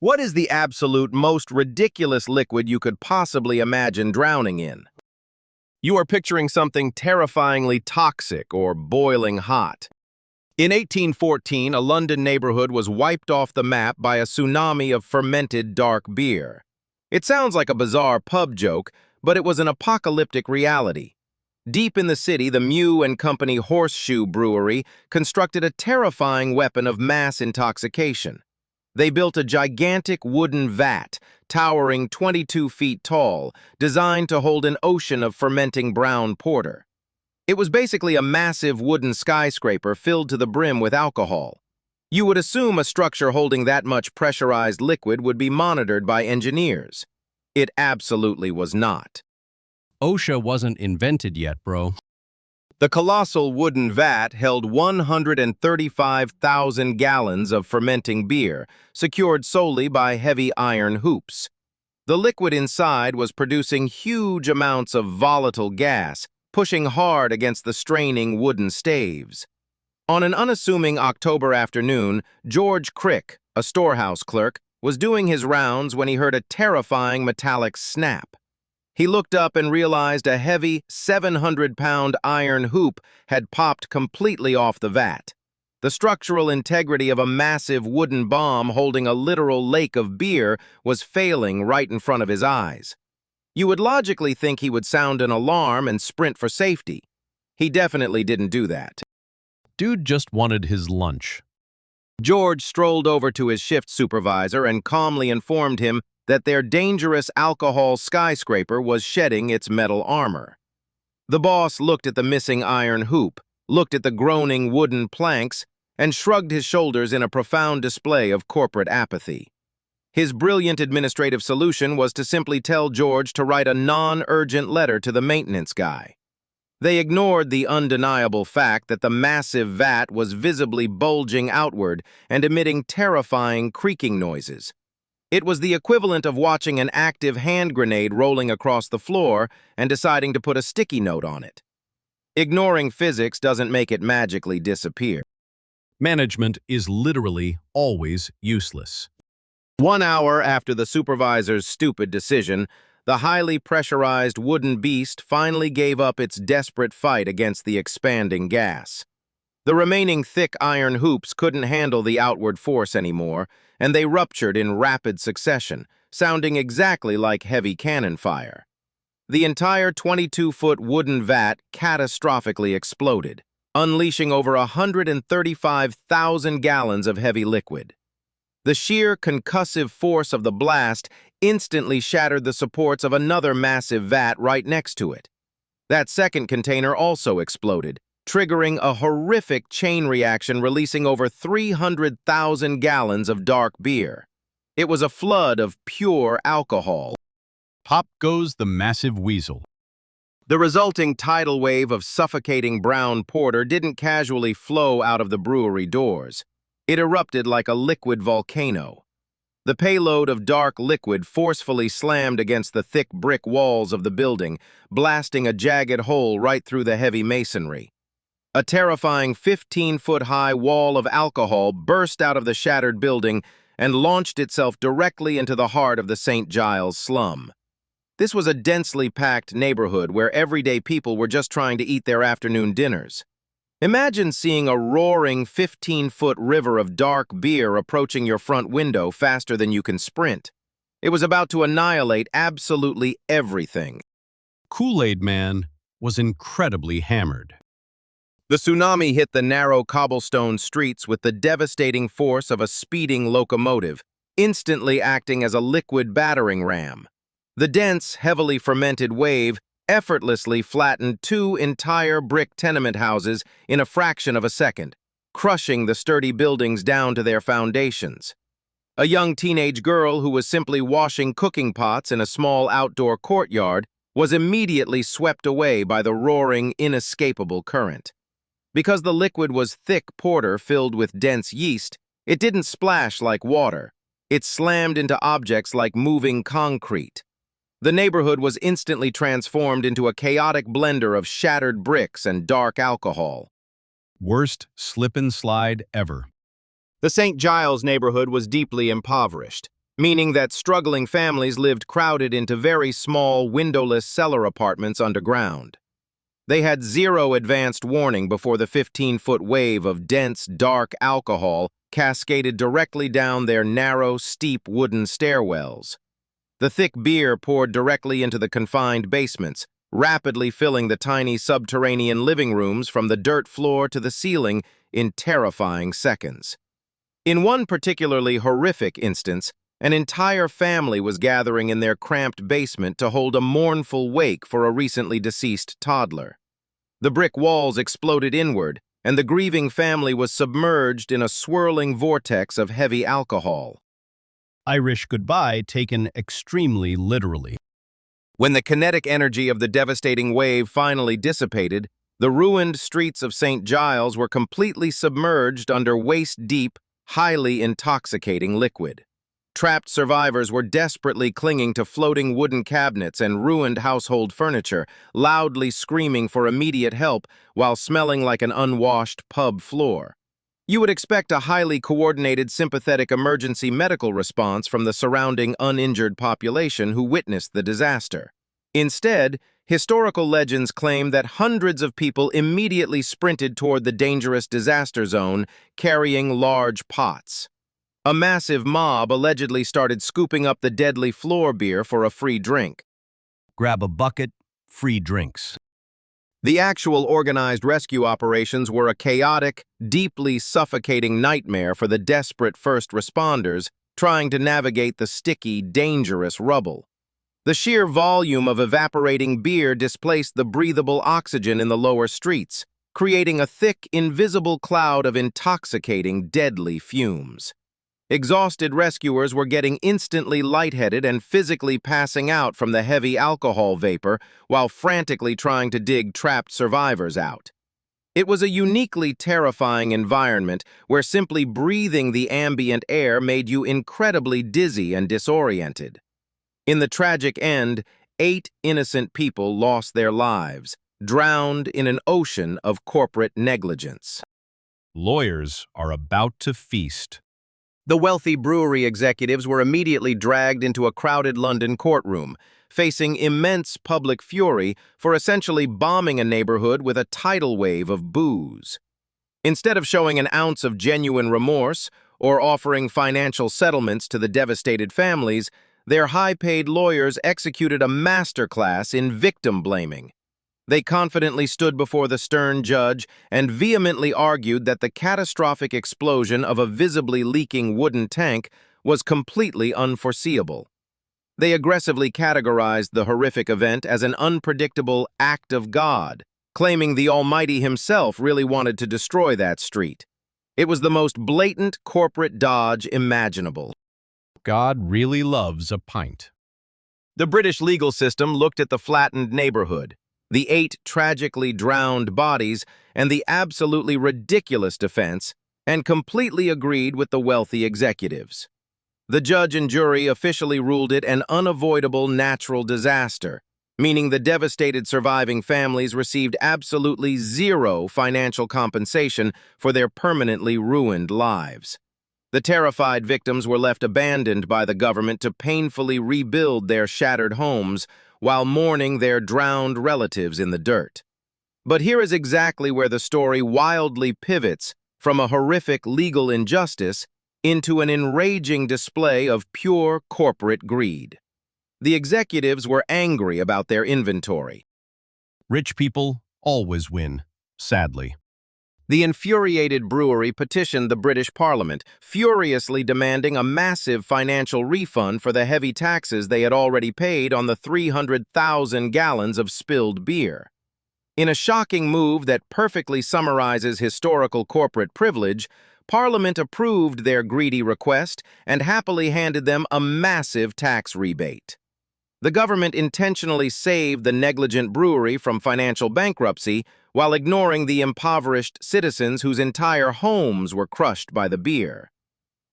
What is the absolute most ridiculous liquid you could possibly imagine drowning in? You are picturing something terrifyingly toxic or boiling hot. In 1814, a London neighborhood was wiped off the map by a tsunami of fermented dark beer. It sounds like a bizarre pub joke, but it was an apocalyptic reality. Deep in the city, the Mew and Company Horseshoe Brewery constructed a terrifying weapon of mass intoxication. They built a gigantic wooden vat, towering 22 feet tall, designed to hold an ocean of fermenting brown porter. It was basically a massive wooden skyscraper filled to the brim with alcohol. You would assume a structure holding that much pressurized liquid would be monitored by engineers. It absolutely was not. OSHA wasn't invented yet, bro. The colossal wooden vat held 135,000 gallons of fermenting beer, secured solely by heavy iron hoops. The liquid inside was producing huge amounts of volatile gas, pushing hard against the straining wooden staves. On an unassuming October afternoon, George Crick, a storehouse clerk, was doing his rounds when he heard a terrifying metallic snap. He looked up and realized a heavy 700-pound iron hoop had popped completely off the vat. The structural integrity of a massive wooden bomb holding a literal lake of beer was failing right in front of his eyes. You would logically think he would sound an alarm and sprint for safety. He definitely didn't do that. Dude just wanted his lunch. George strolled over to his shift supervisor and calmly informed him that their dangerous alcohol skyscraper was shedding its metal armor. The boss looked at the missing iron hoop, looked at the groaning wooden planks, and shrugged his shoulders in a profound display of corporate apathy. His brilliant administrative solution was to simply tell George to write a non-urgent letter to the maintenance guy. They ignored the undeniable fact that the massive vat was visibly bulging outward and emitting terrifying creaking noises. It was the equivalent of watching an active hand grenade rolling across the floor and deciding to put a sticky note on it. Ignoring physics doesn't make it magically disappear. Management is literally always useless. 1 hour after the supervisor's stupid decision, the highly pressurized wooden beast finally gave up its desperate fight against the expanding gas. The remaining thick iron hoops couldn't handle the outward force anymore, and they ruptured in rapid succession, sounding exactly like heavy cannon fire. The entire 22-foot wooden vat catastrophically exploded, unleashing over 135,000 gallons of heavy liquid. The sheer concussive force of the blast instantly shattered the supports of another massive vat right next to it. That second container also exploded, triggering a horrific chain reaction releasing over 300,000 gallons of dark beer. It was a flood of pure alcohol. Pop goes the massive weasel. The resulting tidal wave of suffocating brown porter didn't casually flow out of the brewery doors. It erupted like a liquid volcano. The payload of dark liquid forcefully slammed against the thick brick walls of the building, blasting a jagged hole right through the heavy masonry. A terrifying 15-foot-high wall of alcohol burst out of the shattered building and launched itself directly into the heart of the St. Giles slum. This was a densely packed neighborhood where everyday people were just trying to eat their afternoon dinners. Imagine seeing a roaring 15-foot river of dark beer approaching your front window faster than you can sprint. It was about to annihilate absolutely everything. Kool-Aid Man was incredibly hammered. The tsunami hit the narrow cobblestone streets with the devastating force of a speeding locomotive, instantly acting as a liquid battering ram. The dense, heavily fermented wave effortlessly flattened 2 entire brick tenement houses in a fraction of a second, crushing the sturdy buildings down to their foundations. A young teenage girl who was simply washing cooking pots in a small outdoor courtyard was immediately swept away by the roaring, inescapable current. Because the liquid was thick porter filled with dense yeast, it didn't splash like water. It slammed into objects like moving concrete. The neighborhood was instantly transformed into a chaotic blender of shattered bricks and dark alcohol. Worst slip and slide ever. The St. Giles neighborhood was deeply impoverished. meaning that struggling families lived crowded into very small, windowless cellar apartments underground. They had zero advanced warning before the 15-foot wave of dense, dark alcohol cascaded directly down their narrow, steep wooden stairwells. The thick beer poured directly into the confined basements, rapidly filling the tiny subterranean living rooms from the dirt floor to the ceiling in terrifying seconds. In one particularly horrific instance, an entire family was gathering in their cramped basement to hold a mournful wake for a recently deceased toddler. The brick walls exploded inward, and the grieving family was submerged in a swirling vortex of heavy alcohol. Irish goodbye taken extremely literally. When the kinetic energy of the devastating wave finally dissipated, the ruined streets of St. Giles were completely submerged under waist-deep, highly intoxicating liquid. Trapped survivors were desperately clinging to floating wooden cabinets and ruined household furniture, loudly screaming for immediate help while smelling like an unwashed pub floor. You would expect a highly coordinated, sympathetic emergency medical response from the surrounding uninjured population who witnessed the disaster. Instead, historical legends claim that hundreds of people immediately sprinted toward the dangerous disaster zone, carrying large pots. A massive mob allegedly started scooping up the deadly floor beer for a free drink. Grab a bucket, free drinks. The actual organized rescue operations were a chaotic, deeply suffocating nightmare for the desperate first responders trying to navigate the sticky, dangerous rubble. The sheer volume of evaporating beer displaced the breathable oxygen in the lower streets, creating a thick, invisible cloud of intoxicating, deadly fumes. Exhausted rescuers were getting instantly lightheaded and physically passing out from the heavy alcohol vapor while frantically trying to dig trapped survivors out. It was a uniquely terrifying environment where simply breathing the ambient air made you incredibly dizzy and disoriented. In the tragic end, 8 innocent people lost their lives, drowned in an ocean of corporate negligence. Lawyers are about to feast. The wealthy brewery executives were immediately dragged into a crowded London courtroom, facing immense public fury for essentially bombing a neighborhood with a tidal wave of booze. Instead of showing an ounce of genuine remorse or offering financial settlements to the devastated families, their high-paid lawyers executed a masterclass in victim blaming. They confidently stood before the stern judge and vehemently argued that the catastrophic explosion of a visibly leaking wooden tank was completely unforeseeable. They aggressively categorized the horrific event as an unpredictable act of God, claiming the Almighty himself really wanted to destroy that street. It was the most blatant corporate dodge imaginable. God really loves a pint. The British legal system looked at the flattened neighborhood, the 8 tragically drowned bodies, and the absolutely ridiculous defense, and completely agreed with the wealthy executives. The judge and jury officially ruled it an unavoidable natural disaster, meaning the devastated surviving families received absolutely zero financial compensation for their permanently ruined lives. The terrified victims were left abandoned by the government to painfully rebuild their shattered homes while mourning their drowned relatives in the dirt. But here is exactly where the story wildly pivots from a horrific legal injustice into an enraging display of pure corporate greed. The executives were angry about their inventory. Rich people always win, sadly. The infuriated brewery petitioned the British Parliament, furiously demanding a massive financial refund for the heavy taxes they had already paid on the 300,000 gallons of spilled beer. In a shocking move that perfectly summarizes historical corporate privilege, Parliament approved their greedy request and happily handed them a massive tax rebate. The government intentionally saved the negligent brewery from financial bankruptcy while ignoring the impoverished citizens whose entire homes were crushed by the beer.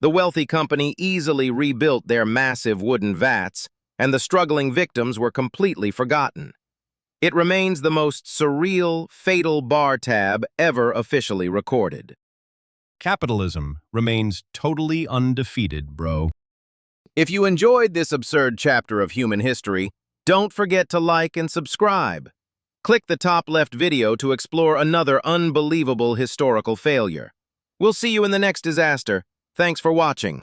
The wealthy company easily rebuilt their massive wooden vats, and the struggling victims were completely forgotten. It remains the most surreal, fatal bar tab ever officially recorded. Capitalism remains totally undefeated, bro. If you enjoyed this absurd chapter of human history, don't forget to like and subscribe. Click the top left video to explore another unbelievable historical failure. We'll see you in the next disaster. Thanks for watching.